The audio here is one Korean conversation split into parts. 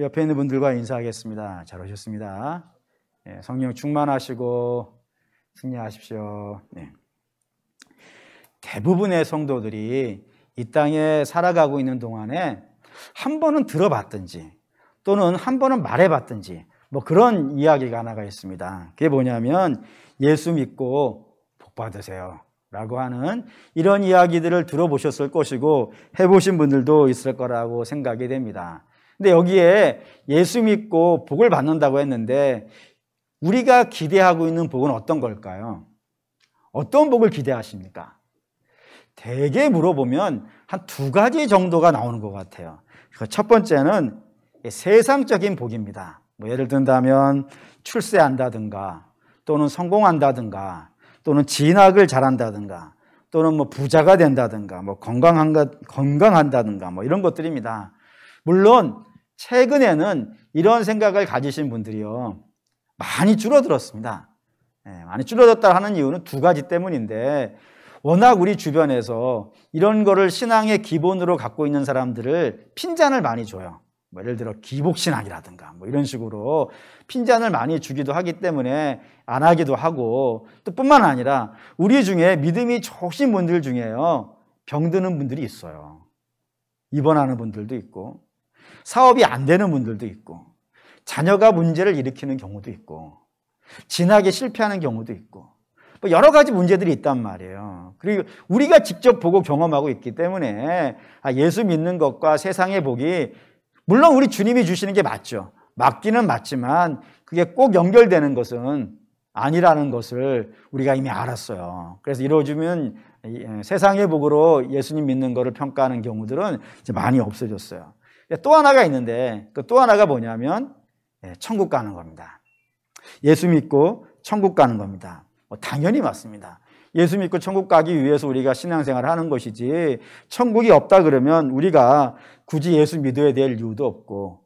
옆에 있는 분들과 인사하겠습니다. 잘 오셨습니다. 성령 충만하시고 승리하십시오. 대부분의 성도들이 이 땅에 살아가고 있는 동안에 한 번은 들어봤든지 또는 한 번은 말해봤든지 뭐 그런 이야기가 하나가 있습니다. 그게 뭐냐면 예수 믿고 복 받으세요 라고 하는 이런 이야기들을 들어보셨을 것이고 해보신 분들도 있을 거라고 생각이 됩니다. 근데 여기에 예수 믿고 복을 받는다고 했는데 우리가 기대하고 있는 복은 어떤 걸까요? 어떤 복을 기대하십니까? 대개 물어보면 한 두 가지 정도가 나오는 것 같아요. 첫 번째는 세상적인 복입니다. 뭐 예를 든다면 출세한다든가 또는 성공한다든가 또는 진학을 잘한다든가 또는 뭐 부자가 된다든가 뭐 건강한다든가 뭐 이런 것들입니다. 물론 최근에는 이런 생각을 가지신 분들이요 많이 줄어들었습니다. 많이 줄어들었다 하는 이유는 두 가지 때문인데 워낙 우리 주변에서 이런 거를 신앙의 기본으로 갖고 있는 사람들을 핀잔을 많이 줘요. 뭐 예를 들어 기복신앙이라든가 뭐 이런 식으로 핀잔을 많이 주기도 하기 때문에 안 하기도 하고 또 뿐만 아니라 우리 중에 믿음이 좋으신 분들 중에요 병드는 분들이 있어요. 입원하는 분들도 있고 사업이 안 되는 분들도 있고 자녀가 문제를 일으키는 경우도 있고 진학에 실패하는 경우도 있고 뭐 여러 가지 문제들이 있단 말이에요. 그리고 우리가 직접 보고 경험하고 있기 때문에 예수 믿는 것과 세상의 복이 물론 우리 주님이 주시는 게 맞죠. 맞기는 맞지만 그게 꼭 연결되는 것은 아니라는 것을 우리가 이미 알았어요. 그래서 이루어지면 세상의 복으로 예수님 믿는 것을 평가하는 경우들은 이제 많이 없어졌어요. 또 하나가 있는데 그 또 하나가 뭐냐면 천국 가는 겁니다. 예수 믿고 천국 가는 겁니다. 당연히 맞습니다. 예수 믿고 천국 가기 위해서 우리가 신앙생활을 하는 것이지 천국이 없다 그러면 우리가 굳이 예수 믿어야 될 이유도 없고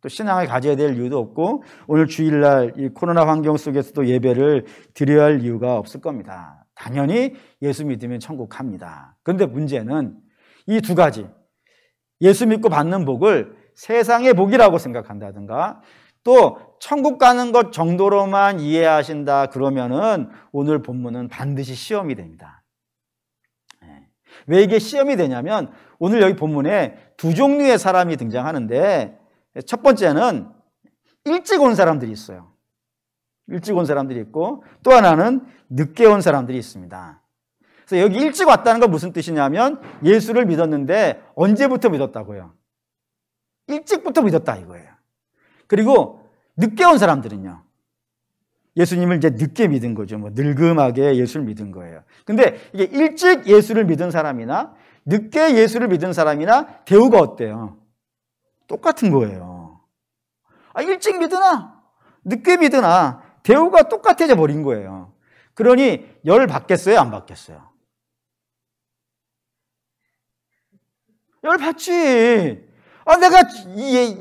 또 신앙을 가져야 될 이유도 없고 오늘 주일날 이 코로나 환경 속에서도 예배를 드려야 할 이유가 없을 겁니다. 당연히 예수 믿으면 천국 갑니다. 그런데 문제는 이 두 가지 예수 믿고 받는 복을 세상의 복이라고 생각한다든가 또 천국 가는 것 정도로만 이해하신다 그러면은 오늘 본문은 반드시 시험이 됩니다. 왜 이게 시험이 되냐면 오늘 여기 본문에 두 종류의 사람이 등장하는데 첫 번째는 일찍 온 사람들이 있어요. 일찍 온 사람들이 있고 또 하나는 늦게 온 사람들이 있습니다. 그래서 여기 일찍 왔다는 건 무슨 뜻이냐면 예수를 믿었는데 언제부터 믿었다고요? 일찍부터 믿었다 이거예요. 그리고 늦게 온 사람들은요. 예수님을 이제 늦게 믿은 거죠. 뭐 늙음하게 예수를 믿은 거예요. 근데 이게 일찍 예수를 믿은 사람이나 늦게 예수를 믿은 사람이나 대우가 어때요? 똑같은 거예요. 일찍 믿으나 늦게 믿으나 대우가 똑같아져 버린 거예요. 그러니 열 받겠어요? 안 받겠어요? 열 받지. 내가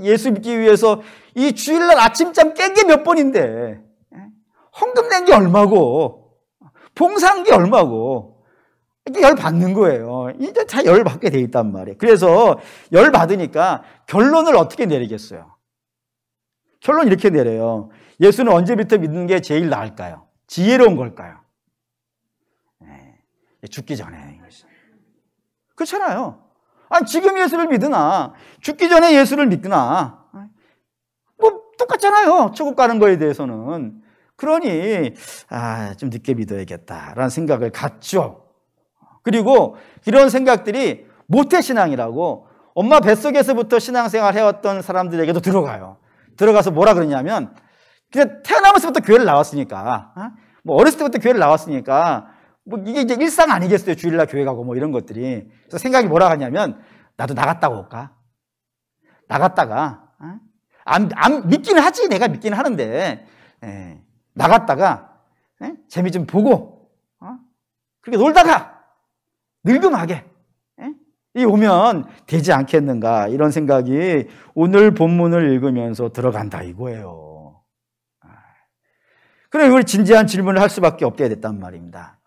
예수 믿기 위해서 이 주일날 아침잠 깬 게 몇 번인데 헌금 낸 게 얼마고 봉사한 게 얼마고 이게 열 받는 거예요. 이제 다 열 받게 돼 있단 말이에요. 그래서 열 받으니까 결론을 어떻게 내리겠어요? 결론 이렇게 내려요. 예수는 언제부터 믿는 게 제일 나을까요? 지혜로운 걸까요? 죽기 전에. 그렇잖아요. 지금 예수를 믿으나 죽기 전에 예수를 믿거나 뭐 똑같잖아요. 천국 가는 거에 대해서는. 그러니 좀 늦게 믿어야겠다라는 생각을 갖죠. 그리고 이런 생각들이 모태신앙이라고 엄마 뱃속에서부터 신앙생활 해왔던 사람들에게도 들어가요. 들어가서 뭐라 그러냐면 그냥 태어나면서부터 교회를 나왔으니까 뭐 어렸을 때부터 교회를 나왔으니까 뭐 이게 이제 일상 아니겠어요? 주일날 교회 가고 뭐 이런 것들이. 그래서 생각이 뭐라 하냐면 나도 나갔다가 올까? 나갔다가 안 믿기는 하지. 내가 믿기는 하는데 나갔다가 재미 좀 보고 그렇게 놀다가 늙음하게 이 오면 되지 않겠는가 이런 생각이 오늘 본문을 읽으면서 들어간다 이거예요. 그래 우리 진지한 질문을 할 수밖에 없게 됐단 말입니다.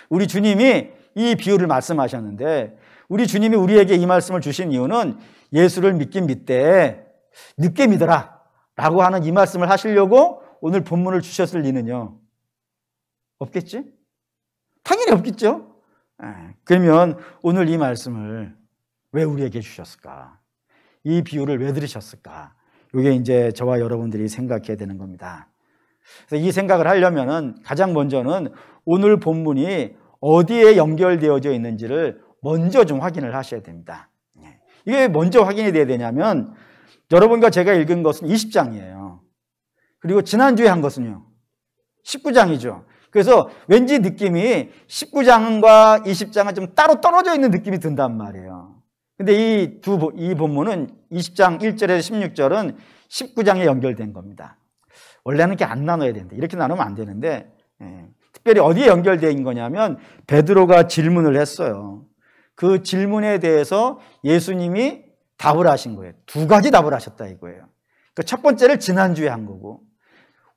우리 주님이 이 비유를 말씀하셨는데 우리 주님이 우리에게 이 말씀을 주신 이유는 예수를 믿긴 믿되 늦게 믿어라 라고 하는 이 말씀을 하시려고 오늘 본문을 주셨을 리는요, 없겠지? 당연히 없겠죠? 그러면 오늘 이 말씀을 왜 우리에게 주셨을까? 이 비유를 왜 들으셨을까? 이게 이제 저와 여러분들이 생각해야 되는 겁니다. 그래서 이 생각을 하려면은 가장 먼저는 오늘 본문이 어디에 연결되어져 있는지를 먼저 좀 확인을 하셔야 됩니다. 이게 먼저 확인이 돼야 되냐면, 여러분과 제가 읽은 것은 20장이에요. 그리고 지난주에 한 것은요, 19장이죠. 그래서 왠지 느낌이 19장과 20장은 좀 따로 떨어져 있는 느낌이 든단 말이에요. 근데 이 본문은 20장 1절에서 16절은 19장에 연결된 겁니다. 원래는 이렇게 안 나눠야 되는데, 이렇게 나누면 안 되는데, 특별히 어디에 연결된 거냐면 베드로가 질문을 했어요. 그 질문에 대해서 예수님이 답을 하신 거예요. 두 가지 답을 하셨다 이거예요. 그 첫 번째를 지난주에 한 거고,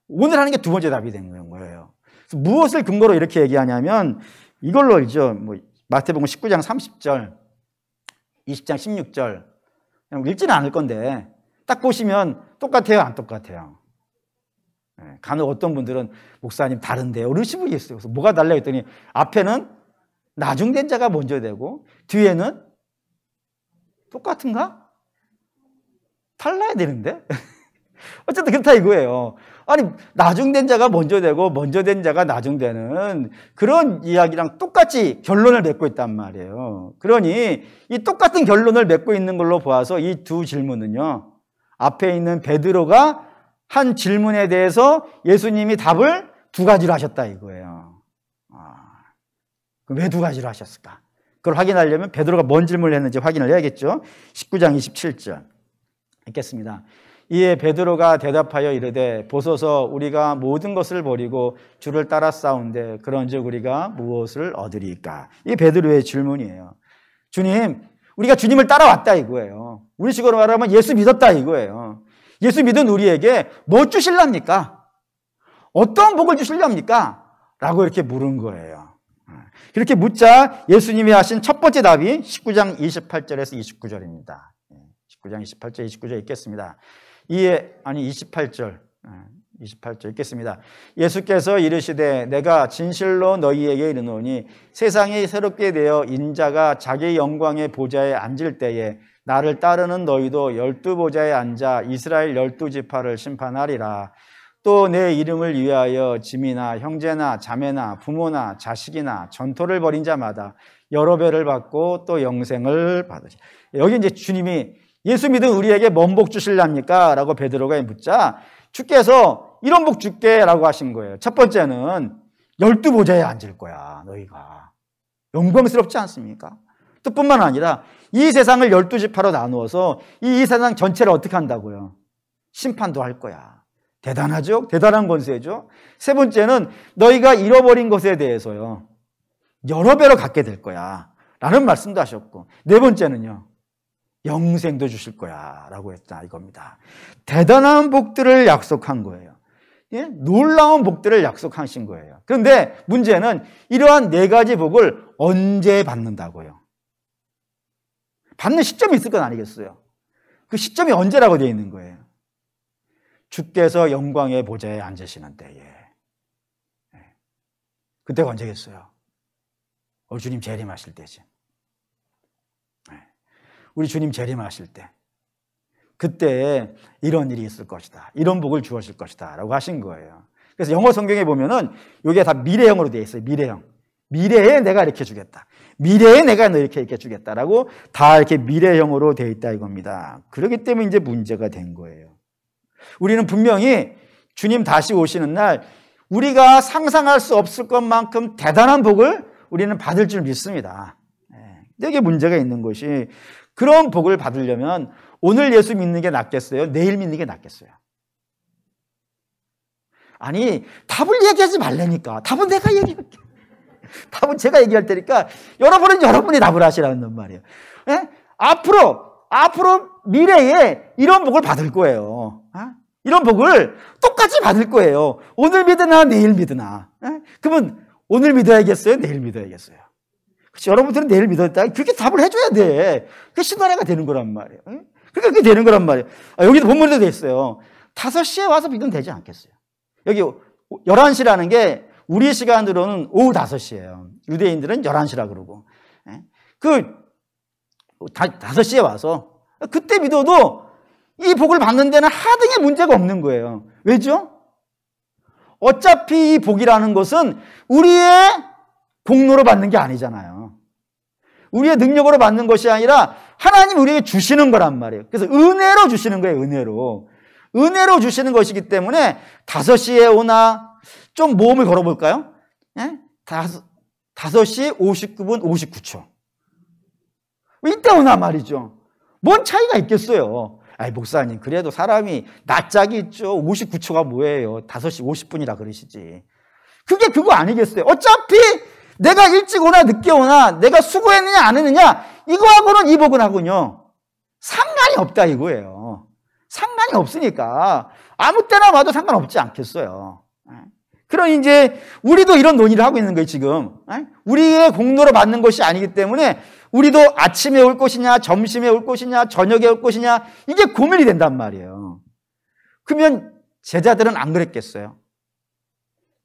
오늘 하는 게 두 번째 답이 된 거예요. 그래서 무엇을 근거로 이렇게 얘기하냐면 이걸로 알죠. 마태복음 19장 30절, 20장 16절. 그냥 읽지는 않을 건데 딱 보시면 똑같아요, 안 똑같아요? 간혹 어떤 분들은 목사님 다른데요, 그러시는 분이 있어요. 그래서 뭐가 달라 했더니 앞에는 나중된 자가 먼저 되고 뒤에는 똑같은가? 달라야 되는데? 어쨌든 그렇다 이거예요. 아니, 나중된 자가 먼저 되고 먼저 된 자가 나중되는 그런 이야기랑 똑같이 결론을 맺고 있단 말이에요. 그러니 이 똑같은 결론을 맺고 있는 걸로 보아서 이 두 질문은요, 앞에 있는 베드로가 한 질문에 대해서 예수님이 답을 두 가지로 하셨다 이거예요. 왜 두 가지로 하셨을까? 그걸 확인하려면 베드로가 뭔 질문을 했는지 확인을 해야겠죠. 19장 27절 읽겠습니다. 이에 베드로가 대답하여 이르되 보소서 우리가 모든 것을 버리고 주를 따라 싸운데 그런즉 우리가 무엇을 얻으리까? 이게 베드로의 질문이에요. 주님, 우리가 주님을 따라왔다 이거예요. 우리 식으로 말하면 예수 믿었다 이거예요. 예수 믿은 우리에게 뭐 주실랍니까? 어떤 복을 주실랍니까? 라고 이렇게 물은 거예요. 그렇게 묻자 예수님이 하신 첫 번째 답이 19장 28절에서 29절입니다. 19장 28절, 29절 읽겠습니다. 28절 읽겠습니다. 예수께서 이르시되 내가 진실로 너희에게 이르노니 세상이 새롭게 되어 인자가 자기 영광의 보좌에 앉을 때에 나를 따르는 너희도 12보좌에 앉아 이스라엘 12지파를 심판하리라. 또 내 이름을 위하여 짐이나 형제나 자매나 부모나 자식이나 전토를 벌인 자마다 여러 배를 받고 또 영생을 받으리. 여기 이제 주님이 예수 믿은 우리에게 뭔 복 주실랍니까? 라고 베드로가 묻자 주께서 이런 복 줄게 라고 하신 거예요. 첫 번째는 12보좌에 앉을 거야 너희가. 영광스럽지 않습니까? 또 뿐만 아니라 이 세상을 12지파로 나누어서 이 세상 전체를 어떻게 한다고요? 심판도 할 거야. 대단하죠? 대단한 권세죠? 세 번째는 너희가 잃어버린 것에 대해서요, 여러 배로 갖게 될 거야 라는 말씀도 하셨고, 네 번째는요, 영생도 주실 거야 라고 했다 이겁니다. 대단한 복들을 약속한 거예요. 예? 놀라운 복들을 약속하신 거예요. 그런데 문제는 이러한 네 가지 복을 언제 받는다고요? 받는 시점이 있을 건 아니겠어요? 그 시점이 언제라고 되어 있는 거예요? 주께서 영광의 보좌에 앉으시는 때에. 그때가 언제겠어요? 주님 재림하실 때지. 우리 주님 재림하실 때, 그때 이런 일이 있을 것이다, 이런 복을 주어질 것이다 라고 하신 거예요. 그래서 영어 성경에 보면은 이게 다 미래형으로 되어 있어요. 미래형. 미래에 내가 이렇게 주겠다, 미래에 내가 너 이렇게 주겠다라고 다 이렇게 미래형으로 되어 있다 이겁니다. 그렇기 때문에 이제 문제가 된 거예요. 우리는 분명히 주님 다시 오시는 날 우리가 상상할 수 없을 것만큼 대단한 복을 우리는 받을 줄 믿습니다. 이게 문제가 있는 것이, 그런 복을 받으려면 오늘 예수 믿는 게 낫겠어요? 내일 믿는 게 낫겠어요? 아니, 답을 얘기하지 말라니까. 답은 내가 얘기할게. 답은 제가 얘기할 테니까 여러분은 여러분이 답을 하시라는 말이에요. 앞으로 미래에 이런 복을 받을 거예요. 이런 복을 똑같이 받을 거예요. 오늘 믿으나 내일 믿으나. 그러면 오늘 믿어야겠어요? 내일 믿어야겠어요? 그렇지, 여러분들은 내일 믿었다. 그렇게 답을 해줘야 돼. 그게 신앙회가 되는 거란 말이에요. 그러니까 그게 되는 거란 말이에요. 여기도 본문에도 돼 있어요. 5시에 와서 믿으면 되지 않겠어요? 여기 11시라는 게 우리 시간으로는 오후 5시예요. 유대인들은 11시라 그러고. 그 5시에 와서 그때 믿어도 이 복을 받는 데는 하등의 문제가 없는 거예요. 왜죠? 어차피 이 복이라는 것은 우리의 공로로 받는 게 아니잖아요. 우리의 능력으로 받는 것이 아니라 하나님 우리에게 주시는 거란 말이에요. 그래서 은혜로 주시는 거예요. 은혜로 주시는 것이기 때문에 5시에 오나 좀 모험을 걸어볼까요? 5시 59분 59초. 이때 오나 말이죠. 뭔 차이가 있겠어요. 아이, 목사님, 그래도 사람이 낯짝이 있죠. 59초가 뭐예요? 5시 50분이라 그러시지. 그게 그거 아니겠어요? 어차피 내가 일찍 오나 늦게 오나 내가 수고했느냐 안 했느냐 이거하고는 이 복은하군요. 상관이 없다 이거예요. 상관이 없으니까 아무 때나 와도 상관없지 않겠어요. 그럼 이제 우리도 이런 논의를 하고 있는 거예요, 지금. 우리의 공로로 받는 것이 아니기 때문에 우리도 아침에 올 것이냐, 점심에 올 것이냐, 저녁에 올 것이냐, 이게 고민이 된단 말이에요. 그러면 제자들은 안 그랬겠어요?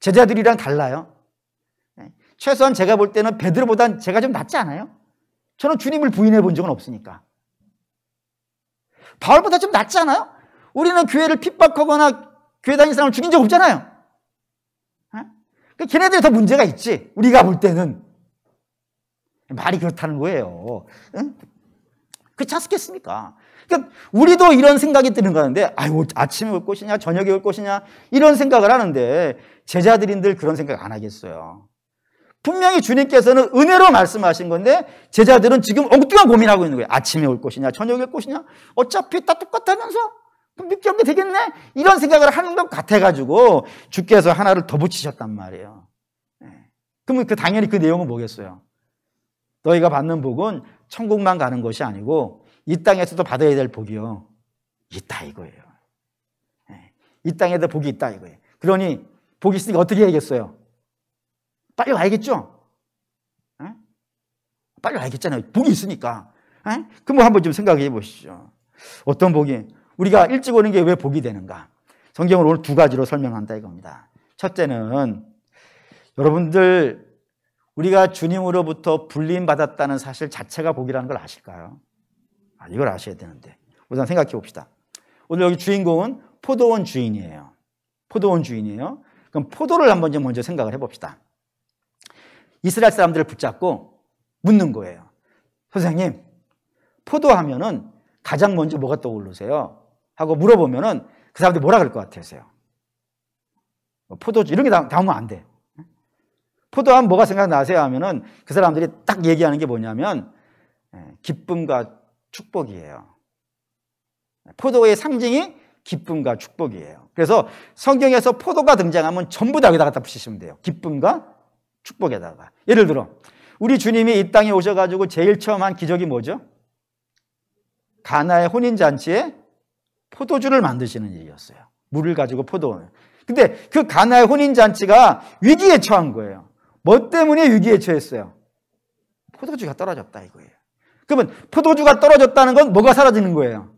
제자들이랑 달라요? 최소한 제가 볼 때는 베드로보단 제가 좀 낫지 않아요? 저는 주님을 부인해 본 적은 없으니까. 바울보다 좀 낫지 않아요? 우리는 교회를 핍박하거나 교회 다니는 사람을 죽인 적 없잖아요. 걔네들이 더 문제가 있지. 우리가 볼 때는. 말이 그렇다는 거예요. 그렇지 않겠습니까? 그러니까 우리도 이런 생각이 드는 거는데, 아유, 아침에 올 것이냐, 저녁에 올 것이냐, 이런 생각을 하는데, 제자들인들 그런 생각 안 하겠어요. 분명히 주님께서는 은혜로 말씀하신 건데, 제자들은 지금 엉뚱한 고민하고 있는 거예요. 아침에 올 것이냐, 저녁에 올 것이냐, 어차피 다 똑같다면서? 그럼 믿게 하면 되겠네? 이런 생각을 하는 것 같아가지고, 주께서 하나를 더 붙이셨단 말이에요. 그러면 당연히 그 내용은 뭐겠어요? 너희가 받는 복은 천국만 가는 것이 아니고 이 땅에서도 받아야 될 복이요. 있다 이거예요. 이 땅에도 복이 있다 이거예요. 그러니 복이 있으니까 어떻게 해야겠어요? 빨리 와야겠죠? 빨리 와야겠잖아요. 복이 있으니까. 그럼 한번 좀 생각해 보시죠. 어떤 복이? 우리가 일찍 오는 게 왜 복이 되는가? 성경을 오늘 2가지로 설명한다 이겁니다. 첫째는 여러분들 우리가 주님으로부터 불림받았다는 사실 자체가 복이라는 걸 아실까요? 이걸 아셔야 되는데. 우선 생각해 봅시다. 오늘 여기 주인공은 포도원 주인이에요. 포도원 주인이에요. 그럼 포도를 한번 좀 먼저 생각을 해봅시다. 이스라엘 사람들을 붙잡고 묻는 거예요. 선생님, 포도하면은 가장 먼저 뭐가 떠오르세요? 하고 물어보면은 그 사람들이 뭐라 그럴 것 같으세요? 포도주, 이런 게 나오면 안 돼. 포도하면 뭐가 생각나세요? 하면은 그 사람들이 딱 얘기하는 게 뭐냐면 기쁨과 축복이에요. 포도의 상징이 기쁨과 축복이에요. 그래서 성경에서 포도가 등장하면 전부 다 여기다 갖다 붙이시면 돼요. 기쁨과 축복에다가. 예를 들어 우리 주님이 이 땅에 오셔가지고 제일 처음 한 기적이 뭐죠? 가나의 혼인잔치에 포도주를 만드시는 일이었어요. 물을 가지고 포도원을. 근데 그 가나의 혼인잔치가 위기에 처한 거예요. 뭐 때문에 위기에 처했어요? 포도주가 떨어졌다 이거예요. 그러면 포도주가 떨어졌다는 건 뭐가 사라지는 거예요?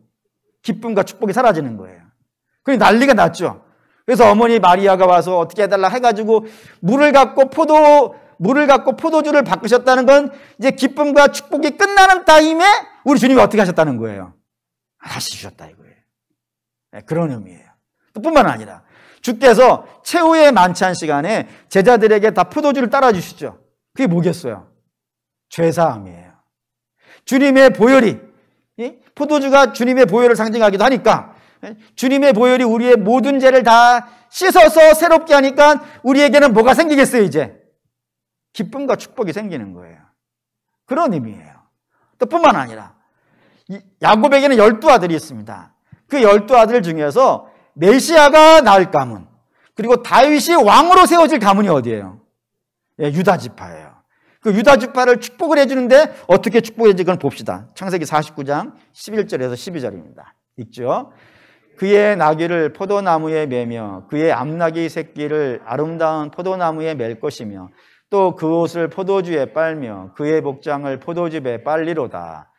기쁨과 축복이 사라지는 거예요. 그러니 난리가 났죠. 그래서 어머니 마리아가 와서 어떻게 해달라 해가지고 물을 갖고 포도주를 바꾸셨다는 건 이제 기쁨과 축복이 끝나는 타임에 우리 주님이 어떻게 하셨다는 거예요? 다시 주셨다 이거예요. 그런 의미예요. 또 뿐만 아니라 주께서 최후의 만찬 시간에 제자들에게 다 포도주를 따라 주시죠. 그게 뭐겠어요? 죄사함이에요. 주님의 보혈이, 포도주가 주님의 보혈을 상징하기도 하니까 주님의 보혈이 우리의 모든 죄를 다 씻어서 새롭게 하니까 우리에게는 뭐가 생기겠어요 이제? 기쁨과 축복이 생기는 거예요. 그런 의미예요. 또 뿐만 아니라 야곱에게는 12아들이 있습니다. 그 12아들 중에서 메시아가 낳을 가문, 그리고 다윗이 왕으로 세워질 가문이 어디예요? 유다 지파예요. 그 유다 지파를 축복을 해주는데 어떻게 축복해주는지 그건 봅시다. 창세기 49장 11절에서 12절입니다. 읽죠? 그의 나귀를 포도나무에 매며 그의 암나귀 새끼를 아름다운 포도나무에 맬 것이며 또 그 옷을 포도주에 빨며 그의 복장을 포도즙에 빨리로다.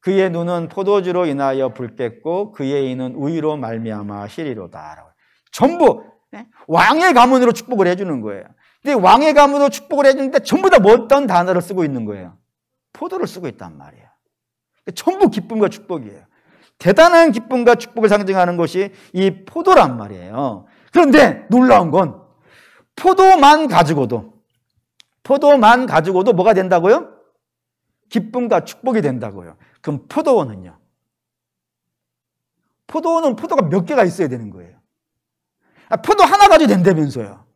그의 눈은 포도주로 인하여 붉겠고 그의 이는 우유로 말미암아 희리로다. 전부 왕의 가문으로 축복을 해주는 거예요. 근데 왕의 가문으로 축복을 해주는데 전부 다 뭐 어떤 단어를 쓰고 있는 거예요? 포도를 쓰고 있단 말이에요. 전부 기쁨과 축복이에요. 대단한 기쁨과 축복을 상징하는 것이 이 포도란 말이에요. 그런데 놀라운 건 포도만 가지고도 뭐가 된다고요? 기쁨과 축복이 된다고요. 그럼 포도원은요? 포도원은 포도가 몇 개가 있어야 되는 거예요. 포도 하나 가지고 된다면서요.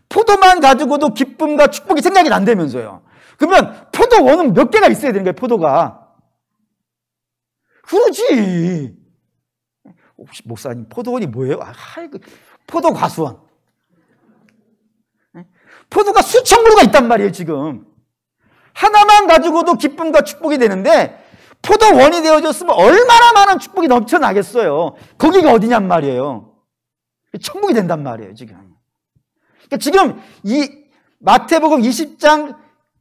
포도만 가지고도 기쁨과 축복이 생각이 난다면서요. 그러면 포도원은 몇 개가 있어야 되는 거예요, 포도가. 그러지. 혹시 목사님, 포도원이 뭐예요? 포도 과수원. 포도가 수천 그루가 있단 말이에요, 지금. 하나만 가지고도 기쁨과 축복이 되는데 포도원이 되어졌으면 얼마나 많은 축복이 넘쳐나겠어요. 거기가 어디냔 말이에요. 천국이 된단 말이에요, 지금. 그러니까 지금 이 마태복음 20장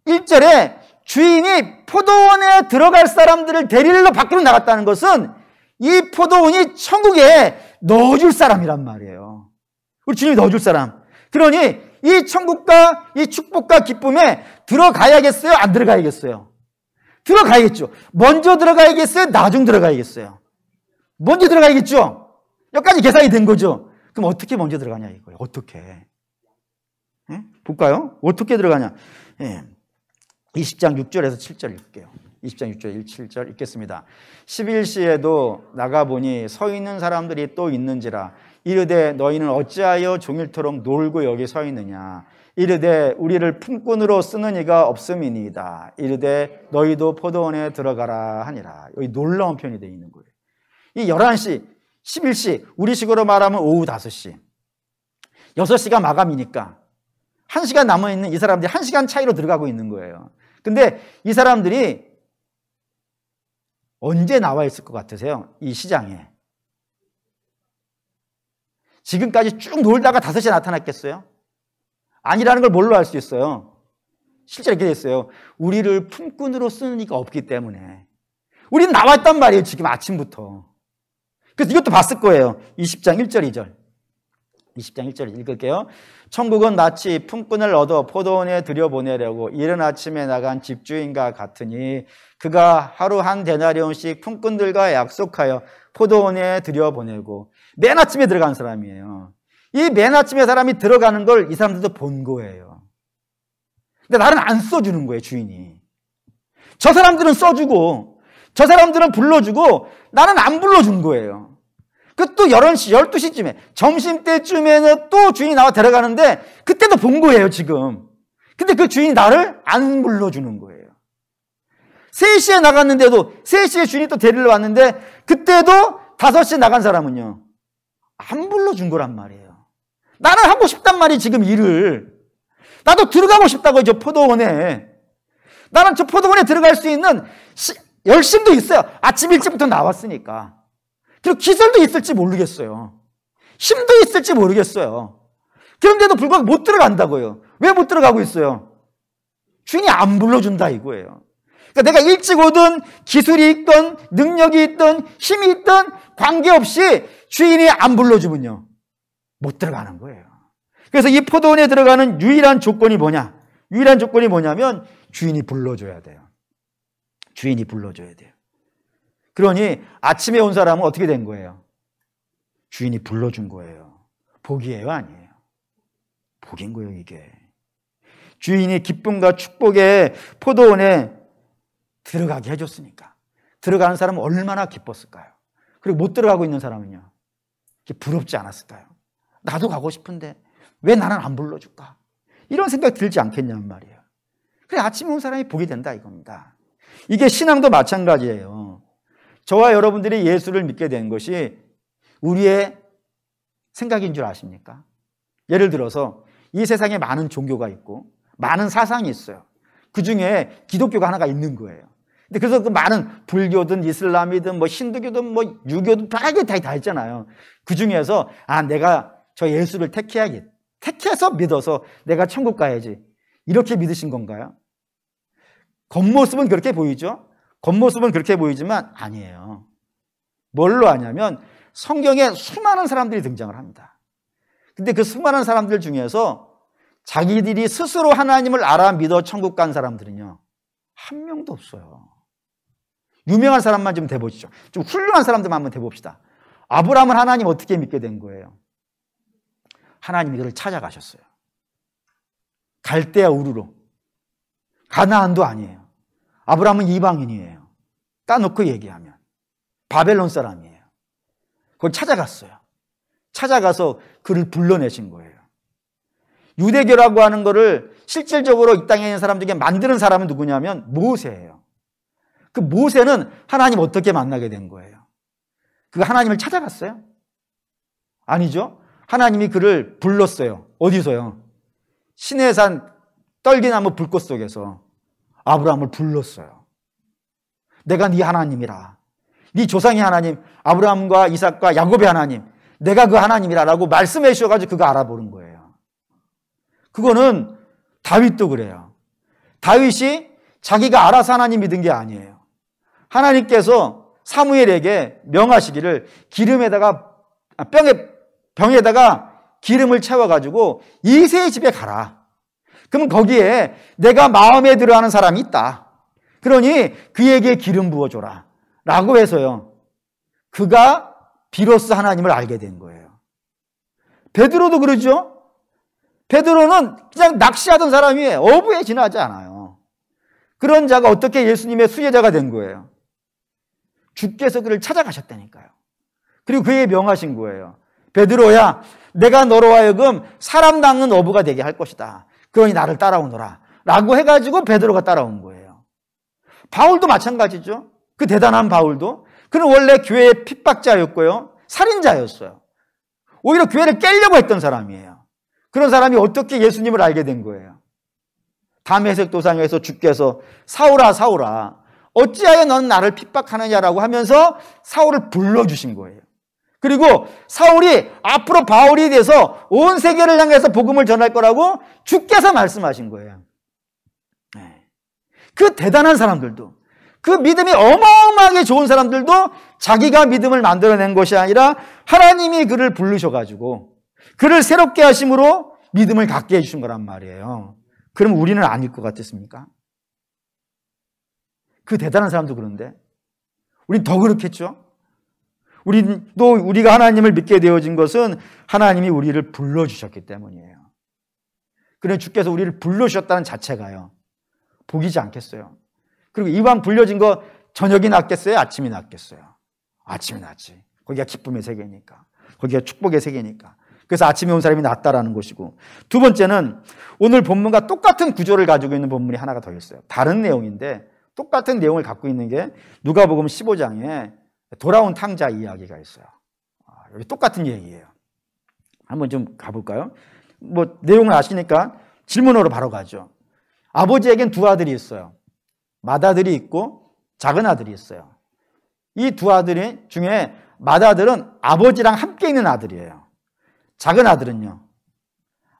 1절에 주인이 포도원에 들어갈 사람들을 데리러 밖으로 나갔다는 것은 이 포도원이 천국에 넣어줄 사람이란 말이에요. 우리 주님이 넣어줄 사람. 그러니 이 천국과 이 축복과 기쁨에 들어가야겠어요? 안 들어가야겠어요? 들어가야겠죠. 먼저 들어가야겠어요? 나중 들어가야겠어요? 먼저 들어가야겠죠? 여기까지 계산이 된 거죠. 그럼 어떻게 먼저 들어가냐 이거예요. 어떻게? 예? 볼까요? 어떻게 들어가냐? 예. 20장 6절에서 7절 읽을게요. 20장 6절 7절 읽겠습니다. 11시에도 나가보니 서 있는 사람들이 또 있는지라 이르되 너희는 어찌하여 종일토록 놀고 여기 서 있느냐 이르되 우리를 품꾼으로 쓰는 이가 없음이니이다. 이르되 너희도 포도원에 들어가라 하니라. 여기 놀라운 표현이 되어 있는 거예요. 이 11시 11시 우리식으로 말하면 오후 5시 6시가 마감이니까 1시간 남아있는 이 사람들이 1시간 차이로 들어가고 있는 거예요. 근데 이 사람들이 언제 나와 있을 것 같으세요? 이 시장에. 지금까지 쭉 놀다가 5시에 나타났겠어요? 아니라는 걸 뭘로 알 수 있어요? 실제로 이렇게 됐어요. 우리를 품꾼으로 쓰는 이가 없기 때문에. 우리는 나와 있단 말이에요, 지금 아침부터. 그래서 이것도 봤을 거예요. 20장 1절 2절. 20장 1절 읽을게요. 천국은 마치 품꾼을 얻어 포도원에 들여보내려고 이른 아침에 나간 집주인과 같으니 그가 하루 한 데나리온씩 품꾼들과 약속하여 포도원에 들여보내고 맨 아침에 들어간 사람이에요. 이 맨 아침에 사람이 들어가는 걸 이 사람들도 본 거예요. 근데 나는 안 써주는 거예요, 주인이. 저 사람들은 써주고 저 사람들은 불러주고 나는 안 불러준 거예요. 그 또 11시, 12시쯤에 점심때쯤에는 또 주인이 나와 데려가는데 그때도 본 거예요, 지금. 근데 그 주인이 나를 안 불러주는 거예요. 3시에 나갔는데도 3시에 주인이 또 데리러 왔는데 그때도 5시에 나간 사람은요. 안 불러준 거란 말이에요. 나는 하고 싶단 말이에요, 지금 일을. 나도 들어가고 싶다고요, 저 포도원에. 나는 저 포도원에 들어갈 수 있는 열심도 있어요. 아침 일찍부터 나왔으니까. 그리고 기술도 있을지 모르겠어요. 힘도 있을지 모르겠어요. 그런데도 불구하고 못 들어간다고요. 왜 못 들어가고 있어요? 주인이 안 불러준다 이거예요. 그러니까 내가 일찍 오든 기술이 있든 능력이 있든 힘이 있든 관계없이 주인이 안 불러주면요. 못 들어가는 거예요. 그래서 이 포도원에 들어가는 유일한 조건이 뭐냐? 유일한 조건이 뭐냐면 주인이 불러줘야 돼요. 주인이 불러줘야 돼요. 그러니 아침에 온 사람은 어떻게 된 거예요? 주인이 불러준 거예요. 복이에요, 아니에요? 복인 거예요, 이게. 주인이 기쁨과 축복의 포도원에 들어가게 해줬으니까. 들어가는 사람은 얼마나 기뻤을까요? 그리고 못 들어가고 있는 사람은요. 부럽지 않았을까요? 나도 가고 싶은데 왜 나는 안 불러줄까? 이런 생각 들지 않겠냐는 말이에요. 그래, 아침에 온 사람이 복이 된다 이겁니다. 이게 신앙도 마찬가지예요. 저와 여러분들이 예수를 믿게 된 것이 우리의 생각인 줄 아십니까? 예를 들어서 이 세상에 많은 종교가 있고 많은 사상이 있어요. 그 중에 기독교가 하나가 있는 거예요. 근데 그래서 그 많은 불교든 이슬람이든 뭐 힌두교든 뭐 유교든 별게 다 있잖아요. 그 중에서 내가 저 예수를 택해서 믿어서 내가 천국 가야지. 이렇게 믿으신 건가요? 겉모습은 그렇게 보이죠? 겉모습은 그렇게 보이지만 아니에요. 뭘로 아냐면 성경에 수많은 사람들이 등장을 합니다. 근데 그 수많은 사람들 중에서 자기들이 스스로 하나님을 알아 믿어 천국 간 사람들은요, 한 명도 없어요. 유명한 사람만 좀 대보시죠. 좀 훌륭한 사람들만 한번 대봅시다. 아브라함은 하나님 어떻게 믿게 된 거예요? 하나님이 그를 찾아가셨어요. 갈대아 우르로. 가나안도 아니에요. 아브라함은 이방인이에요. 까놓고 얘기하면. 바벨론 사람이에요. 그걸 찾아갔어요. 찾아가서 그를 불러내신 거예요. 유대교라고 하는 거를 실질적으로 이 땅에 있는 사람 중에 만드는 사람은 누구냐면 모세예요. 그 모세는 하나님 어떻게 만나게 된 거예요? 그가 하나님을 찾아갔어요? 아니죠. 하나님이 그를 불렀어요. 어디서요? 시내산 떨기나무 불꽃 속에서 아브라함을 불렀어요. 내가 네 하나님이라. 네 조상의 하나님, 아브라함과 이삭과 야곱의 하나님, 내가 그 하나님이라라고 말씀해 주셔가지고 그가 알아보는 거예요. 그거는 다윗도 그래요. 다윗이 자기가 알아서 하나님 믿은 게 아니에요. 하나님께서 사무엘에게 명하시기를 기름에다가 병에다가 기름을 채워가지고 이새의 집에 가라. 그럼 거기에 내가 마음에 들어하는 사람이 있다. 그러니 그에게 기름 부어줘라. 라고 해서요. 그가 비로소 하나님을 알게 된 거예요. 베드로도 그러죠. 베드로는 그냥 낚시하던 사람이에요. 어부에 지나지 않아요. 그런 자가 어떻게 예수님의 수혜자가 된 거예요? 주께서 그를 찾아가셨다니까요. 그리고 그에게 명하신 거예요. 베드로야, 내가 너로 하여금 사람 낚는 어부가 되게 할 것이다. 그러니 나를 따라오너라. 라고 해가지고 베드로가 따라온 거예요. 바울도 마찬가지죠. 그 대단한 바울도. 그는 원래 교회의 핍박자였고요. 살인자였어요. 오히려 교회를 깨려고 했던 사람이에요. 그런 사람이 어떻게 예수님을 알게 된 거예요? 다메섹 도상에서 주께서 사울아 사울아 어찌하여 넌 나를 핍박하느냐라고 하면서 사울을 불러주신 거예요. 그리고 사울이 앞으로 바울이 돼서 온 세계를 향해서 복음을 전할 거라고 주께서 말씀하신 거예요. 그 대단한 사람들도, 그 믿음이 어마어마하게 좋은 사람들도 자기가 믿음을 만들어낸 것이 아니라 하나님이 그를 부르셔가지고 그를 새롭게 하심으로 믿음을 갖게 해주신 거란 말이에요. 그럼 우리는 아닐 것 같았습니까? 그 대단한 사람도 그런데 우린 더 그렇겠죠? 우리가 하나님을 믿게 되어진 것은 하나님이 우리를 불러주셨기 때문이에요. 그래서 주께서 우리를 불러주셨다는 자체가요, 복이지 않겠어요? 그리고 이왕 불려진 거 저녁이 낫겠어요? 아침이 낫겠어요? 아침이 낫지. 거기가 기쁨의 세계니까. 거기가 축복의 세계니까. 그래서 아침에 온 사람이 낫다라는 것이고, 두 번째는 오늘 본문과 똑같은 구조를 가지고 있는 본문이 하나가 더 있어요. 다른 내용인데 똑같은 내용을 갖고 있는 게 누가복음 15장에 돌아온 탕자 이야기가 있어요. 여기 똑같은 얘기예요. 한번 좀 가볼까요? 뭐 내용을 아시니까 질문으로 바로 가죠. 아버지에겐 두 아들이 있어요. 맏아들이 있고 작은 아들이 있어요. 이 두 아들 중에 맏아들은 아버지랑 함께 있는 아들이에요. 작은 아들은요,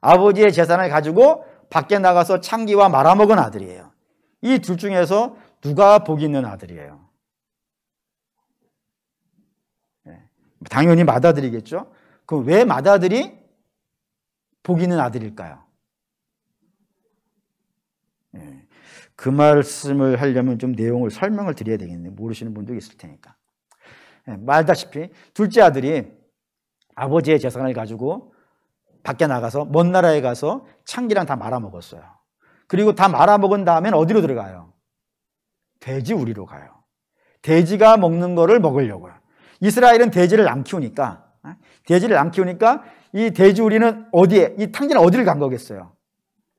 아버지의 재산을 가지고 밖에 나가서 창기와 말아먹은 아들이에요. 이 둘 중에서 누가 복이 있는 아들이에요? 당연히 맏아들이겠죠. 그럼 왜 맏아들이 복이 있는 아들일까요? 그 말씀을 하려면 좀 내용을 설명을 드려야 되겠네요. 모르시는 분도 있을 테니까. 말다시피 둘째 아들이 아버지의 재산을 가지고 밖에 나가서 먼 나라에 가서 창기랑 다 말아먹었어요. 그리고 다 말아먹은 다음엔 어디로 들어가요? 돼지 우리로 가요. 돼지가 먹는 거를 먹으려고요. 이스라엘은 돼지를 안 키우니까 이 돼지 우리는 어디에, 이 탕자는 어디를 간 거겠어요?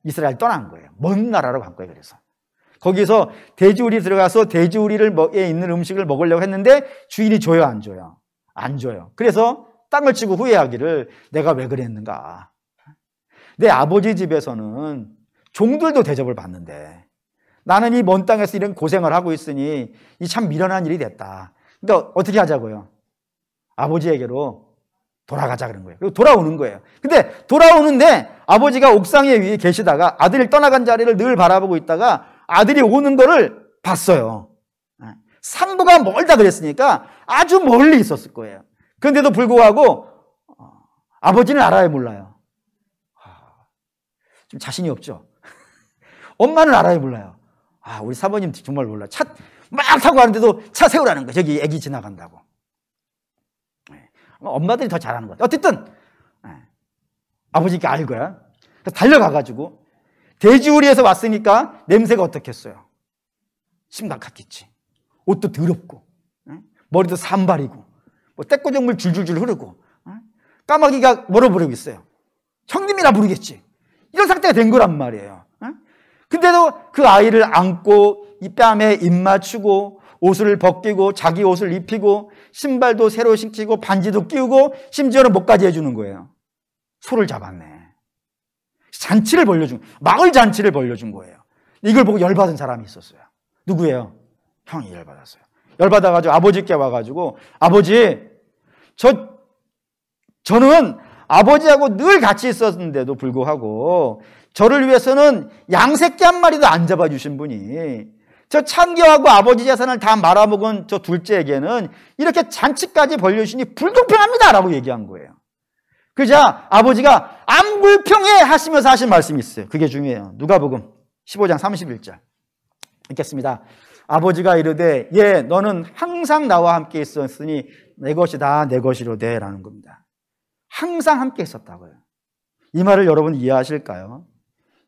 이스라엘 떠난 거예요. 먼 나라로 간 거예요. 그래서 거기서 돼지 우리 들어가서 돼지 우리에 있는 음식을 먹으려고 했는데 주인이 줘요, 안 줘요? 안 줘요. 그래서 땅을 치고 후회하기를 내가 왜 그랬는가. 내 아버지 집에서는 종들도 대접을 받는데 나는 이 먼 땅에서 이런 고생을 하고 있으니 이 참 미련한 일이 됐다. 그러니까 어떻게 하자고요? 아버지에게로 돌아가자 그런 거예요. 그리고 돌아오는 거예요. 근데 돌아오는데 아버지가 옥상 위에 계시다가 아들이 떠나간 자리를 늘 바라보고 있다가 아들이 오는 거를 봤어요. 상부가 멀다 그랬으니까 아주 멀리 있었을 거예요. 그런데도 불구하고 아버지는 알아요, 몰라요? 좀 자신이 없죠. 엄마는 알아요, 몰라요? 우리 사모님 정말 몰라. 차 막 타고 가는데도 차 세우라는 거예요. 저기 애기 지나간다고. 엄마들이 더 잘하는 것 같아요. 어쨌든 아버지가 알고요. 달려가가지고 돼지우리에서 왔으니까 냄새가 어떻겠어요? 심각했겠지. 옷도 더럽고 머리도 산발이고 뭐 떼꼬정물 줄줄줄 흐르고 까마귀가 뭐라 부르고 있어요? 형님이라 부르겠지. 이런 상태가 된 거란 말이에요. 근데도 그 아이를 안고 이 뺨에 입 맞추고 옷을 벗기고 자기 옷을 입히고 신발도 새로 신기고 반지도 끼우고 심지어는 목까지 해주는 거예요. 소를 잡았네. 잔치를 벌려준, 마을 잔치를 벌려준 거예요. 이걸 보고 열받은 사람이 있었어요. 누구예요? 형이 열받았어요. 열받아가지고 아버지께 와가지고 아버지, 저는 아버지하고 늘 같이 있었는데도 불구하고 저를 위해서는 양새끼 한 마리도 안 잡아주신 분이 저 창기하고 아버지 재산을 다 말아먹은 저 둘째에게는 이렇게 잔치까지 벌려주시니 불공평합니다 라고 얘기한 거예요. 그러자 아버지가 안 불평해 하시면서 하신 말씀이 있어요. 그게 중요해요. 누가복음 15장 31절 읽겠습니다. 아버지가 이르되 너는 항상 나와 함께 있었으니 내 것이 다 내 것이로되 라는 겁니다. 항상 함께 있었다고요. 이 말을 여러분 이해하실까요?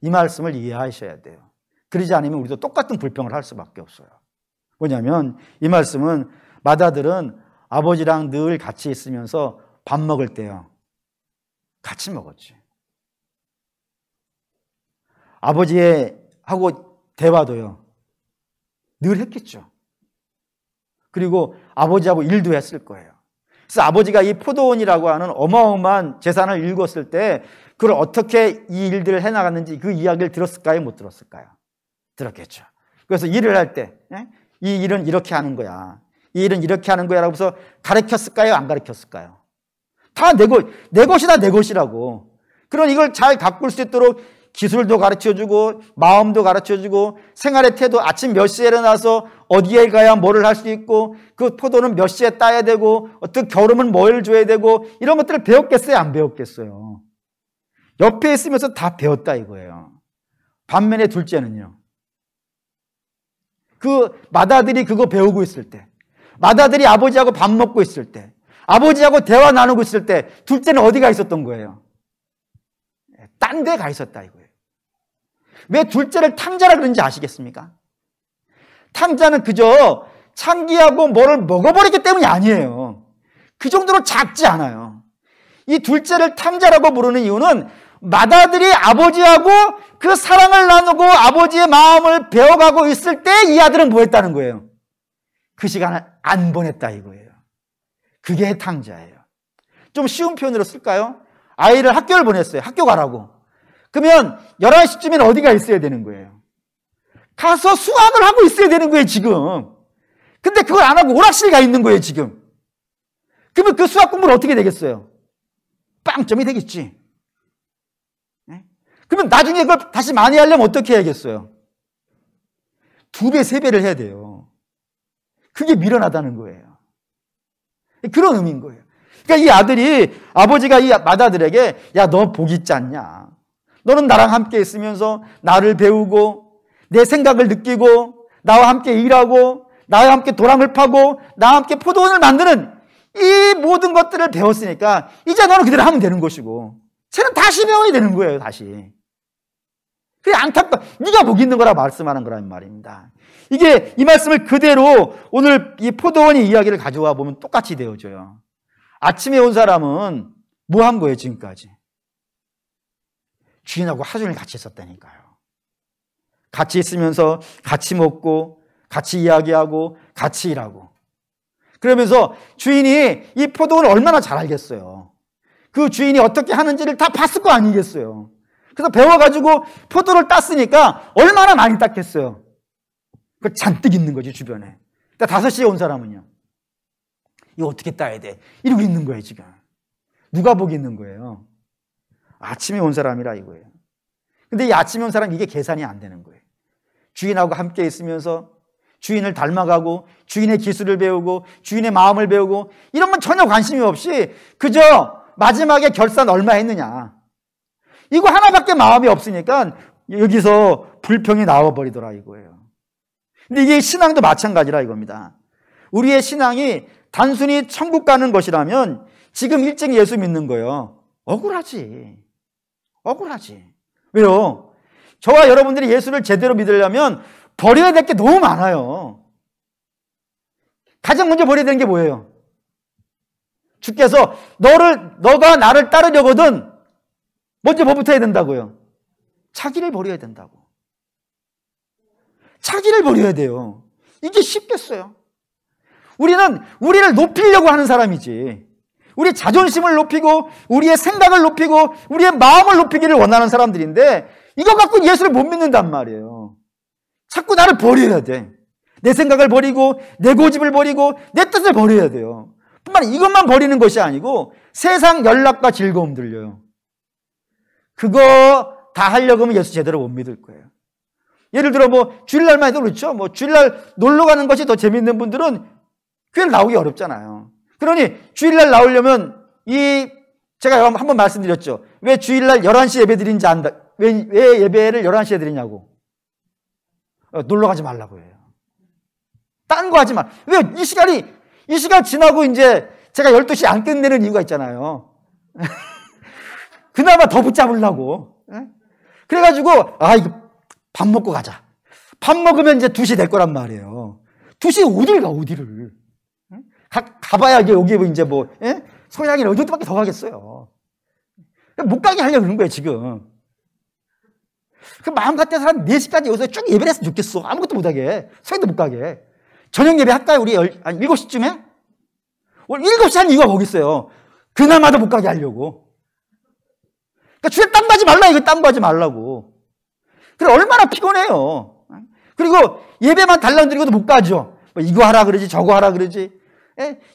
이 말씀을 이해하셔야 돼요. 그러지 않으면 우리도 똑같은 불평을 할 수밖에 없어요. 뭐냐면 이 말씀은 맏아들은 아버지랑 늘 같이 있으면서 밥 먹을 때요, 같이 먹었지. 아버지하고 대화도요 늘 했겠죠. 그리고 아버지하고 일도 했을 거예요. 그래서 아버지가 이 포도원이라고 하는 어마어마한 재산을 읽었을 때 그걸 어떻게 이 일들을 해나갔는지 그 이야기를 들었을까요? 못 들었을까요? 들었겠죠. 그래서 일을 할 때 이 일은 이렇게 하는 거야, 이 일은 이렇게 하는 거야 라고 해서 가르쳤을까요? 안 가르쳤을까요? 다 내 것이다, 내 것이라고. 그런 이걸 잘 가꿀 수 있도록 기술도 가르쳐주고 마음도 가르쳐주고 생활의 태도, 아침 몇 시에 일어나서 어디에 가야 뭐를 할 수 있고 그 포도는 몇 시에 따야 되고 어떤 겨울은 뭘 줘야 되고 이런 것들을 배웠겠어요? 안 배웠겠어요? 옆에 있으면서 다 배웠다 이거예요. 반면에 둘째는요, 그 맏아들이 그거 배우고 있을 때, 맏아들이 아버지하고 밥 먹고 있을 때, 아버지하고 대화 나누고 있을 때 둘째는 어디가 있었던 거예요? 딴 데 가 있었다 이거예요. 왜 둘째를 탕자라 그런지 아시겠습니까? 탕자는 그저 창기하고 뭐를 먹어버렸기 때문이 아니에요. 그 정도로 작지 않아요. 이 둘째를 탕자라고 부르는 이유는 맏아들이 아버지하고 그 사랑을 나누고 아버지의 마음을 배워가고 있을 때 이 아들은 뭐 했다는 거예요? 그 시간을 안 보냈다 이거예요. 그게 탕자예요. 좀 쉬운 표현으로 쓸까요? 아이를 학교를 보냈어요. 학교 가라고. 그러면 11시쯤엔 어디가 있어야 되는 거예요? 가서 수학을 하고 있어야 되는 거예요, 지금. 근데 그걸 안 하고 오락실 가 있는 거예요, 지금. 그러면 그 수학 공부는 어떻게 되겠어요? 빵점이 되겠지. 그러면 나중에 그걸 다시 많이 하려면 어떻게 해야겠어요? 2배, 3배를 해야 돼요. 그게 미련하다는 거예요. 그런 의미인 거예요. 그러니까 이 아들이, 아버지가 이 맏아들에게 야, 너 복 있지 않냐? 너는 나랑 함께 있으면서 나를 배우고 내 생각을 느끼고 나와 함께 일하고 나와 함께 도랑을 파고 나와 함께 포도원을 만드는 이 모든 것들을 배웠으니까 이제 너는 그대로 하면 되는 것이고 쟤는 다시 배워야 되는 거예요, 다시. 그게 네가 복 있는 거라 말씀하는 거란 말입니다. 이게 이 말씀을 그대로 오늘 이 포도원의 이야기를 가져와 보면 똑같이 되어져요. 아침에 온 사람은 뭐 한 거예요, 지금까지? 주인하고 하루 종일 같이 있었다니까요. 같이 있으면서 같이 먹고 같이 이야기하고 같이 일하고 그러면서 주인이 이 포도원을 얼마나 잘 알겠어요. 그 주인이 어떻게 하는지를 다 봤을 거 아니겠어요. 그래서 배워가지고 포도를 땄으니까 얼마나 많이 땄겠어요. 그 잔뜩 있는 거지, 주변에. 그러니까 5시에 온 사람은요, 이거 어떻게 따야 돼? 이러고 있는 거예요, 지금. 누가 보기 있는 거예요? 아침에 온 사람이라 이거예요. 근데 이 아침에 온 사람 이게 계산이 안 되는 거예요. 주인하고 함께 있으면서 주인을 닮아가고 주인의 기술을 배우고 주인의 마음을 배우고 이런 건 전혀 관심이 없이 그저 마지막에 결산 얼마 했느냐, 이거 하나밖에 마음이 없으니까 여기서 불평이 나와버리더라 이거예요. 근데 이게 신앙도 마찬가지라 이겁니다. 우리의 신앙이 단순히 천국 가는 것이라면 지금 일찍 예수 믿는 거예요. 억울하지. 왜요? 저와 여러분들이 예수를 제대로 믿으려면 버려야 될 게 너무 많아요. 가장 먼저 버려야 되는 게 뭐예요? 주께서 너가 나를 따르려거든 먼저 뭐부터 해야 된다고요? 자기를 버려야 된다고. 자기를 버려야 돼요. 이게 쉽겠어요? 우리를 높이려고 하는 사람이지, 우리의 자존심을 높이고 우리의 생각을 높이고 우리의 마음을 높이기를 원하는 사람들인데 이거 갖고 예수를 못 믿는단 말이에요. 자꾸 나를 버려야 돼. 내 생각을 버리고 내 고집을 버리고 내 뜻을 버려야 돼요. 뿐만 아니라 이것만 버리는 것이 아니고 세상 연락과 즐거움들요. 그거 다 하려고 하면 예수 제대로 못 믿을 거예요. 예를 들어 주일날만 해도 그렇죠. 주일날 놀러 가는 것이 더 재밌는 분들은 교회를 나오기 어렵잖아요. 그러니 주일날 나오려면 제가 한번 말씀드렸죠. 왜 주일날 11시 예배 드린지 안다. 왜 예배를 11시에 드리냐고. 놀러 가지 말라고 해요. 딴 거 하지 마. 왜 이 시간 지나고 이제 제가 12시 안 끝내는 이유가 있잖아요. 그나마 더 붙잡으려고. 그래가지고 이거 밥 먹고 가자. 밥 먹으면 이제 2시 될 거란 말이에요. 2시에 어디를 가, 어디를. 가봐야 여기 이제 소양이는 어디밖에 더 가겠어요. 못 가게 하려고 그러는 거예요, 지금. 그 마음 같아서 한 4시까지 여기서 쭉 예배를 했으면 좋겠어. 아무것도 못하게. 서인도 못 가게. 저녁 예배 할까요? 우리 한 7시쯤에? 오늘 7시 한 이유가 거기 있어요. 그날마다 못 가게 하려고. 그러니까 주에 땀 가지 말라, 이거 땀 가지 말라고. 그래, 얼마나 피곤해요. 그리고 예배만 달라고 드리고도 못 가죠. 이거 하라 그러지, 저거 하라 그러지.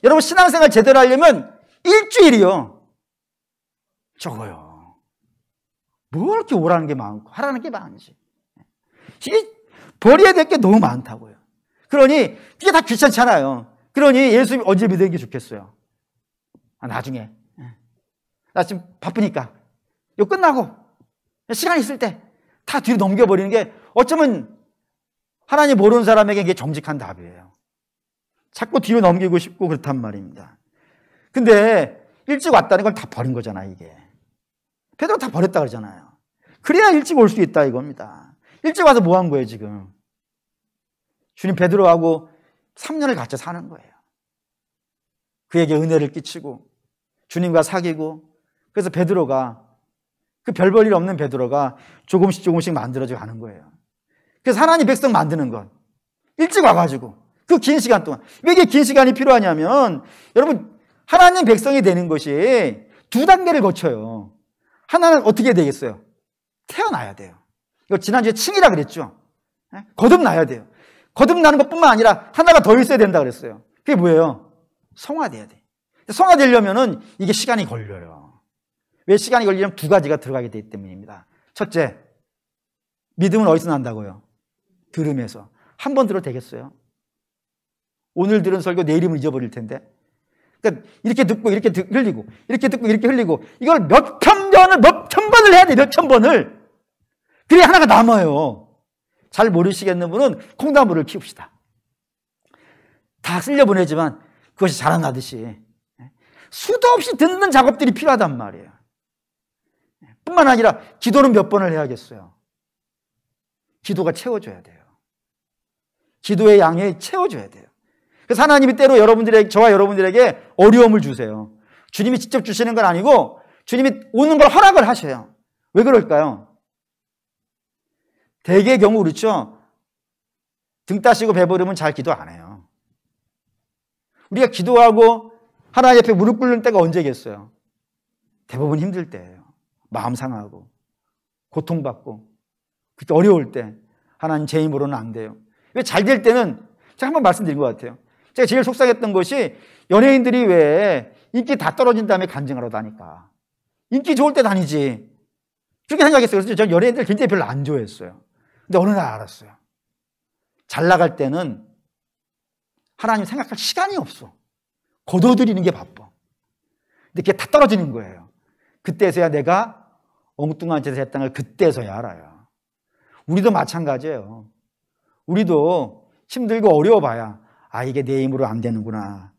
여러분, 신앙생활 제대로 하려면 일주일이요. 적어요. 뭐 이렇게 오라는 게 많고, 하라는 게 많지. 버려야 될 게 너무 많다고요. 그러니, 이게 다 귀찮잖아요. 그러니 예수 언제 믿는 게 좋겠어요? 나중에. 나 지금 바쁘니까. 이거 끝나고, 시간 있을 때 다 뒤로 넘겨버리는 게 어쩌면 하나님 모르는 사람에게 이게 정직한 답이에요. 자꾸 뒤로 넘기고 싶고 그렇단 말입니다. 근데 일찍 왔다는 건 다 버린 거잖아, 이게. 베드로 다 버렸다 그러잖아요. 그래야 일찍 올 수 있다 이겁니다. 일찍 와서 뭐 한 거예요, 지금? 주님 베드로하고 3년을 같이 사는 거예요. 그에게 은혜를 끼치고 주님과 사귀고, 그래서 베드로가, 그 별 볼 일 없는 베드로가 조금씩 만들어져 가는 거예요. 그래서 하나님 백성 만드는 것, 일찍 와가지고 그 긴 시간 동안. 왜 이게 긴 시간이 필요하냐면, 여러분, 하나님 백성이 되는 것이 2단계를 거쳐요. 하나는 어떻게 되겠어요? 태어나야 돼요. 이거 지난주에 칭이라 그랬죠. 거듭나야 돼요. 거듭나는 것뿐만 아니라 하나가 더 있어야 된다 그랬어요. 그게 뭐예요? 성화돼야 돼. 성화되려면은 이게 시간이 걸려요. 왜 시간이 걸리냐면 2가지가 들어가게 되기 때문입니다. 첫째, 믿음은 어디서 난다고요? 들음에서. 한 번 들어도 되겠어요? 오늘 들은 설교 내일이면 잊어버릴 텐데. 그러니까 이렇게 듣고 이렇게 흘리고, 이렇게 듣고 이렇게 흘리고, 이걸 몇 천 번을 해야 돼, 몇 천 번을. 그래야 하나가 남아요. 잘 모르시겠는 분은 콩나물을 키웁시다. 다 쓸려보내지만 그것이 자라나듯이 수도 없이 듣는 작업들이 필요하단 말이에요. 뿐만 아니라 기도는 몇 번을 해야겠어요? 기도가 채워줘야 돼요. 기도의 양에 채워줘야 돼요. 그래서 하나님이 때로 저와 여러분들에게 어려움을 주세요. 주님이 직접 주시는 건 아니고 주님이 오는 걸 허락을 하셔요. 왜 그럴까요? 대개의 경우 그렇죠. 등 따시고 배부르면 잘 기도 안 해요. 우리가 기도하고 하나님 앞에 무릎 꿇는 때가 언제겠어요? 대부분 힘들 때예요. 마음 상하고 고통받고, 그때 어려울 때 하나님 제 힘으로는 안 돼요. 왜 잘 될 때는, 제가 한번 말씀드린 것 같아요. 제가 제일 속상했던 것이 연예인들이 왜 인기 다 떨어진 다음에 간증하러 다니까. 인기 좋을 때 다니지. 그렇게 생각했어요. 그래서 저는 연예인들 굉장히 별로 안 좋아했어요. 근데 어느 날 알았어요. 잘 나갈 때는 하나님 생각할 시간이 없어. 거둬들이는 게 바빠. 근데 그게 다 떨어지는 거예요. 그때서야 내가 엉뚱한 짓을 했다는 걸 그때서야 알아요. 우리도 마찬가지예요. 우리도 힘들고 어려워봐야 이게 내 힘으로 안 되는구나.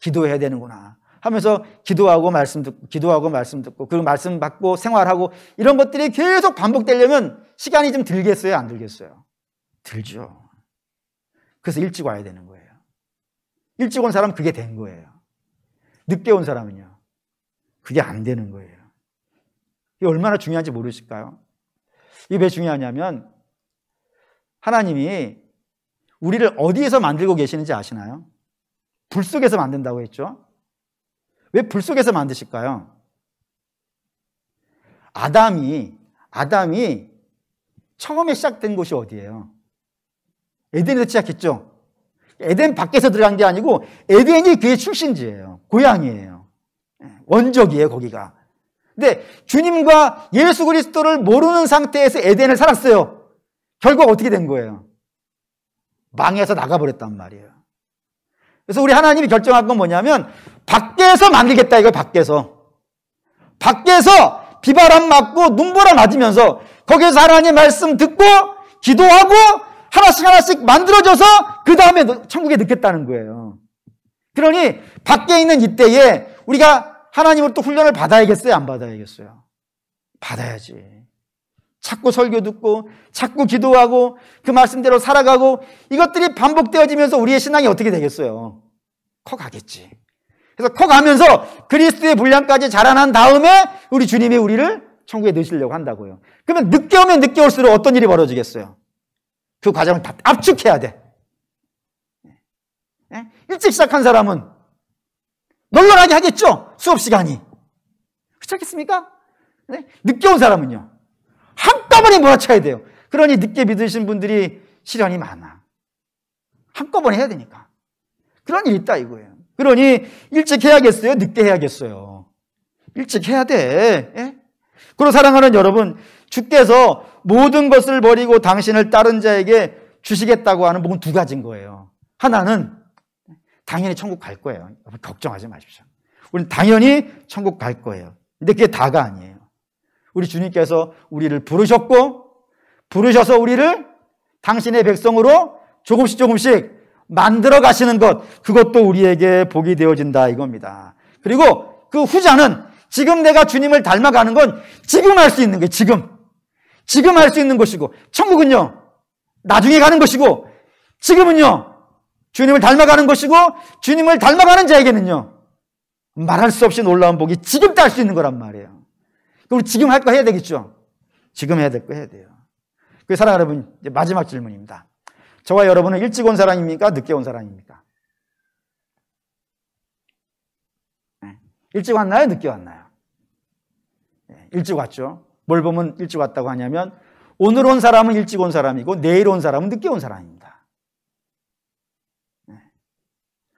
기도해야 되는구나 하면서 기도하고 말씀 듣고 그리고 말씀 받고 생활하고 이런 것들이 계속 반복되려면 시간이 좀 들겠어요? 안 들겠어요? 들죠. 그래서 일찍 와야 되는 거예요. 일찍 온 사람은 그게 된 거예요. 늦게 온 사람은요, 그게 안 되는 거예요. 이게 얼마나 중요한지 모르실까요? 이게 왜 중요하냐면 하나님이 우리를 어디에서 만들고 계시는지 아시나요? 불 속에서 만든다고 했죠? 왜 불 속에서 만드실까요? 아담이 처음에 시작된 곳이 어디예요? 에덴에서 시작했죠? 에덴 밖에서 들어간 게 아니고 에덴이 그의 출신지예요. 고향이에요. 원적이에요, 거기가. 근데 주님과 예수 그리스도를 모르는 상태에서 에덴을 살았어요. 결국 어떻게 된 거예요? 망해서 나가버렸단 말이에요. 그래서 우리 하나님이 결정한 건 뭐냐면 밖에서 만들겠다 이거예요. 밖에서 비바람 맞고 눈보라 맞으면서 거기에서 하나님 말씀 듣고 기도하고 하나씩 만들어져서 그 다음에 천국에 넣겠다는 거예요. 그러니 밖에 있는 이때에 우리가 하나님으로부터 훈련을 받아야겠어요? 안 받아야겠어요? 받아야지. 자꾸 설교 듣고 자꾸 기도하고 그 말씀대로 살아가고 이것들이 반복되어지면서 우리의 신앙이 어떻게 되겠어요? 커가겠지. 그래서 커가면서 그리스도의 분량까지 자라난 다음에 우리 주님이 우리를 천국에 넣으시려고 한다고요. 그러면 늦게 오면 늦게 올수록 어떤 일이 벌어지겠어요? 그 과정을 다 압축해야 돼. 일찍 시작한 사람은 널널하게 하겠죠? 수업 시간이. 그렇지 않겠습니까? 늦게 온 사람은요, 한꺼번에 몰아쳐야 돼요. 그러니 늦게 믿으신 분들이 시련이 많아. 한꺼번에 해야 되니까. 그런 일이 있다 이거예요. 그러니 일찍 해야겠어요? 늦게 해야겠어요? 일찍 해야 돼. 그리고 사랑하는 여러분, 주께서 모든 것을 버리고 당신을 따른 자에게 주시겠다고 하는 복은 두 가지인 거예요. 하나는 당연히 천국 갈 거예요. 걱정하지 마십시오. 우리는 당연히 천국 갈 거예요. 근데 그게 다가 아니에요. 우리 주님께서 우리를 부르셔서 우리를 당신의 백성으로 조금씩 만들어 가시는 것, 그것도 우리에게 복이 되어진다 이겁니다. 그리고 그 후자는 지금 내가 주님을 닮아가는 건 지금 할 수 있는 거예요. 지금 할 수 있는 것이고, 천국은요 나중에 가는 것이고, 지금은요 주님을 닮아가는 것이고, 주님을 닮아가는 자에게는요 말할 수 없이 놀라운 복이 지금 할 수 있는 거란 말이에요. 우리 지금 할 거 해야 되겠죠? 지금 해야 될 거 해야 돼요. 그 사랑 여러분, 이제 마지막 질문입니다. 저와 여러분은 일찍 온 사람입니까? 늦게 온 사람입니까? 일찍 왔나요? 늦게 왔나요? 일찍 왔죠. 뭘 보면 일찍 왔다고 하냐면 오늘 온 사람은 일찍 온 사람이고 내일 온 사람은 늦게 온 사람입니다.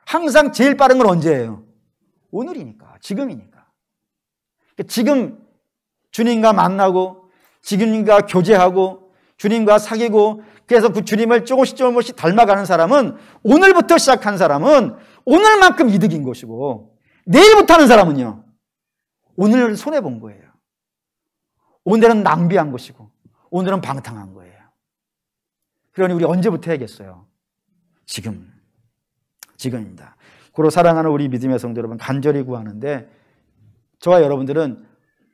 항상 제일 빠른 건 언제예요? 오늘이니까, 지금이니까. 지금 주님과 만나고 주님과 교제하고 주님과 사귀고 그래서 그 주님을 조금씩 닮아가는 사람은, 오늘부터 시작한 사람은 오늘만큼 이득인 것이고, 내일부터 하는 사람은요 오늘 손해본 거예요. 오늘은 낭비한 것이고 오늘은 방탕한 거예요. 그러니 우리 언제부터 해야겠어요? 지금입니다. 고로 사랑하는 우리 믿음의 성도 여러분, 간절히 구하는데 저와 여러분들은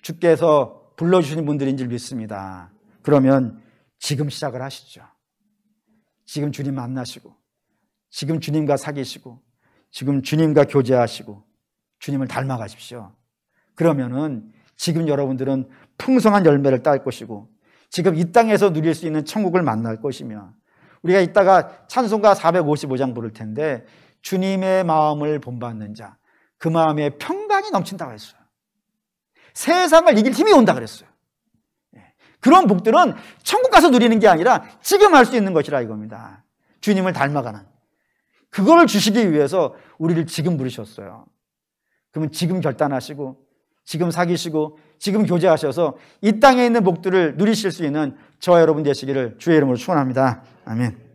주께서 불러주시는 분들인 줄 믿습니다. 그러면 지금 시작을 하시죠. 지금 주님 만나시고, 지금 주님과 사귀시고, 지금 주님과 교제하시고 주님을 닮아가십시오. 그러면은 지금 여러분들은 풍성한 열매를 딸 것이고, 지금 이 땅에서 누릴 수 있는 천국을 만날 것이며, 우리가 이따가 찬송가 455장 부를 텐데 주님의 마음을 본받는 자, 그 마음에 평강이 넘친다고 했어요. 세상을 이길 힘이 온다 그랬어요. 그런 복들은 천국 가서 누리는 게 아니라 지금 할 수 있는 것이라 이겁니다. 주님을 닮아가는, 그걸 주시기 위해서 우리를 지금 부르셨어요. 그러면 지금 결단하시고, 지금 사귀시고, 지금 교제하셔서 이 땅에 있는 복들을 누리실 수 있는 저와 여러분 되시기를 주의 이름으로 축원합니다. 아멘.